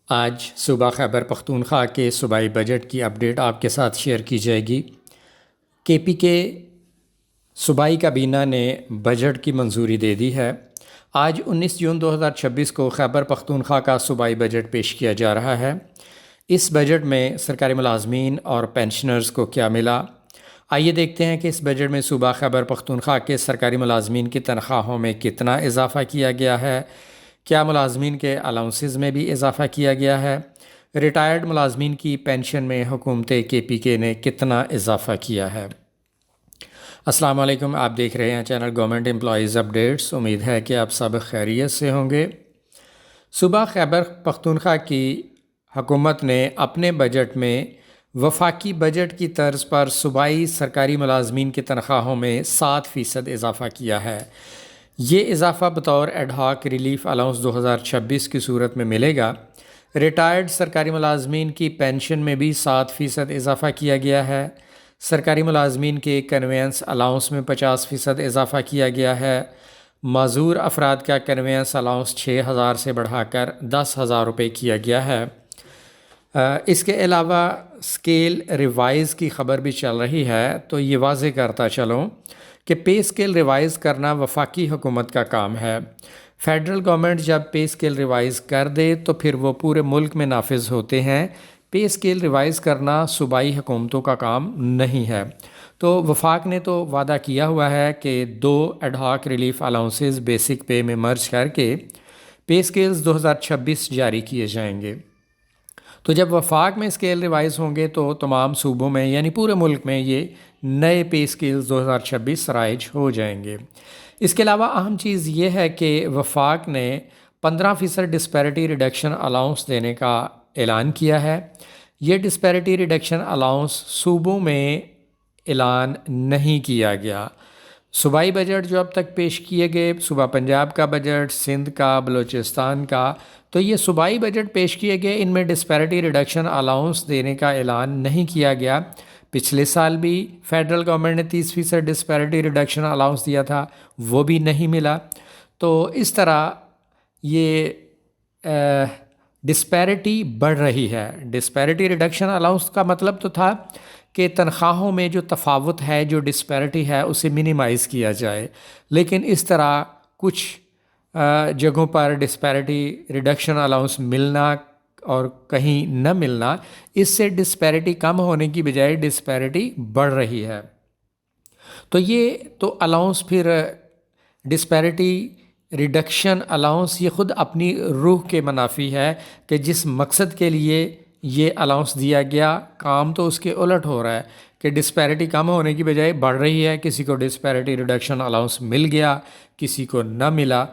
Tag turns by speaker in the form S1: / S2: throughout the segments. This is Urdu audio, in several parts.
S1: آج صوبہ خیبر پختونخوا کے صوبائی بجٹ کی اپڈیٹ آپ کے ساتھ شیئر کی جائے گی۔ کے پی کے صوبائی کابینہ نے بجٹ کی منظوری دے دی ہے۔ آج 19 جون 2026 کو خیبر پختونخوا کا صوبائی بجٹ پیش کیا جا رہا ہے۔ اس بجٹ میں سرکاری ملازمین اور پینشنرز کو کیا ملا؟ آئیے دیکھتے ہیں کہ اس بجٹ میں صوبہ خیبر پختونخوا کے سرکاری ملازمین کی تنخواہوں میں کتنا اضافہ کیا گیا ہے، کیا ملازمین کے الاؤنسز میں بھی اضافہ کیا گیا ہے، ریٹائرڈ ملازمین کی پینشن میں حکومت کے پی کے نے کتنا اضافہ کیا ہے۔ السلام علیکم، آپ دیکھ رہے ہیں چینل گورنمنٹ امپلائیز اپڈیٹس۔ امید ہے کہ آپ سب خیریت سے ہوں گے۔ صوبہ خیبر پختونخوا کی حکومت نے اپنے بجٹ میں وفاقی بجٹ کی طرز پر صوبائی سرکاری ملازمین کی تنخواہوں میں 7% اضافہ کیا ہے۔ یہ اضافہ بطور ایڈ ہاک ریلیف الاؤنس 2026 کی صورت میں ملے گا۔ ریٹائرڈ سرکاری ملازمین کی پینشن میں بھی 7% اضافہ کیا گیا ہے۔ سرکاری ملازمین کے کنوینس الاؤنس میں 50% اضافہ کیا گیا ہے۔ معذور افراد کا کنوینس الاؤنس 6,000 سے بڑھا کر 10,000 روپے کیا گیا ہے۔ اس کے علاوہ اسکیل ریوائز کی خبر بھی چل رہی ہے، تو یہ واضح کرتا چلوں کہ پے اسکیل ریوائز کرنا وفاقی حکومت کا کام ہے۔ فیڈرل گورنمنٹ جب پے اسکیل ریوائز کر دے تو پھر وہ پورے ملک میں نافذ ہوتے ہیں۔ پے اسکیل ریوائز کرنا صوبائی حکومتوں کا کام نہیں ہے۔ تو وفاق نے تو وعدہ کیا ہوا ہے کہ 2 ad hoc relief allowances basic pay میں مرج کر کے پے اسکیلز 2026 جاری کیے جائیں گے۔ تو جب وفاق میں اسکیل ریوائز ہوں گے تو تمام صوبوں میں یعنی پورے ملک میں یہ نئے پے اسکیلز 2026 رائج ہو جائیں گے۔ اس کے علاوہ اہم چیز یہ ہے کہ وفاق نے 15% ڈسپیرٹی ریڈکشن الاؤنس دینے کا اعلان کیا ہے۔ یہ ڈسپیرٹی ریڈکشن الاؤنس صوبوں میں اعلان نہیں کیا گیا۔ صوبائی بجٹ جو اب تک پیش کیے گئے، صوبہ پنجاب کا بجٹ، سندھ کا، بلوچستان کا، تو یہ صوبائی بجٹ پیش کیے گئے، ان میں ڈسپیرٹی ریڈکشن الاؤنس دینے کا اعلان نہیں کیا گیا۔ پچھلے سال بھی فیڈرل گورنمنٹ نے 30% ڈسپیرٹی ریڈکشن الاؤنس دیا تھا، وہ بھی نہیں ملا۔ تو اس طرح یہ ڈسپیرٹی بڑھ رہی ہے۔ ڈسپیرٹی ریڈکشن الاؤنس کا مطلب تو تھا کہ تنخواہوں میں جو تفاوت ہے، جو ڈسپیرٹی ہے، اسے منیمائز کیا جائے، لیکن اس طرح کچھ جگہوں پر ڈسپیرٹی ریڈکشن الاؤنس ملنا اور کہیں نہ ملنا، اس سے ڈسپیرٹی کم ہونے کی بجائے ڈسپیرٹی بڑھ رہی ہے۔ تو یہ تو الاؤنس پھر ڈسپیرٹی ریڈکشن الاؤنس یہ خود اپنی روح کے منافی ہے کہ جس مقصد کے لیے یہ الاؤنس دیا گیا، کام تو اس کے الٹ ہو رہا ہے کہ ڈسپیرٹی کم ہونے کی بجائے بڑھ رہی ہے۔ کسی کو ڈسپیرٹی ریڈکشن الاؤنس مل گیا، کسی کو نہ ملا۔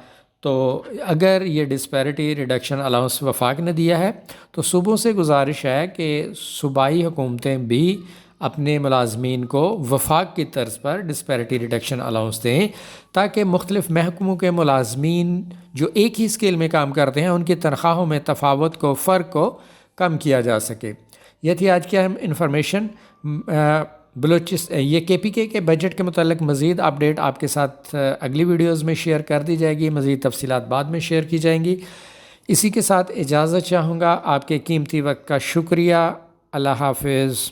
S1: تو اگر یہ ڈسپیرٹی ریڈکشن الاؤنس وفاق نے دیا ہے تو صوبوں سے گزارش ہے کہ صوبائی حکومتیں بھی اپنے ملازمین کو وفاق کی طرز پر ڈسپیرٹی ریڈکشن الاؤنس دیں، تاکہ مختلف محکموں کے ملازمین جو ایک ہی اسکیل میں کام کرتے ہیں، ان کی تنخواہوں میں تفاوت کو، فرق کو کم کیا جا سکے۔ یہ تھی آج کی اہم انفارمیشن۔ یہ کے پی کے بجٹ کے متعلق مزید اپڈیٹ آپ کے ساتھ اگلی ویڈیوز میں شیئر کر دی جائے گی، مزید تفصیلات بعد میں شیئر کی جائیں گی۔ اسی کے ساتھ اجازت چاہوں گا۔ آپ کے قیمتی وقت کا شکریہ۔ اللہ حافظ۔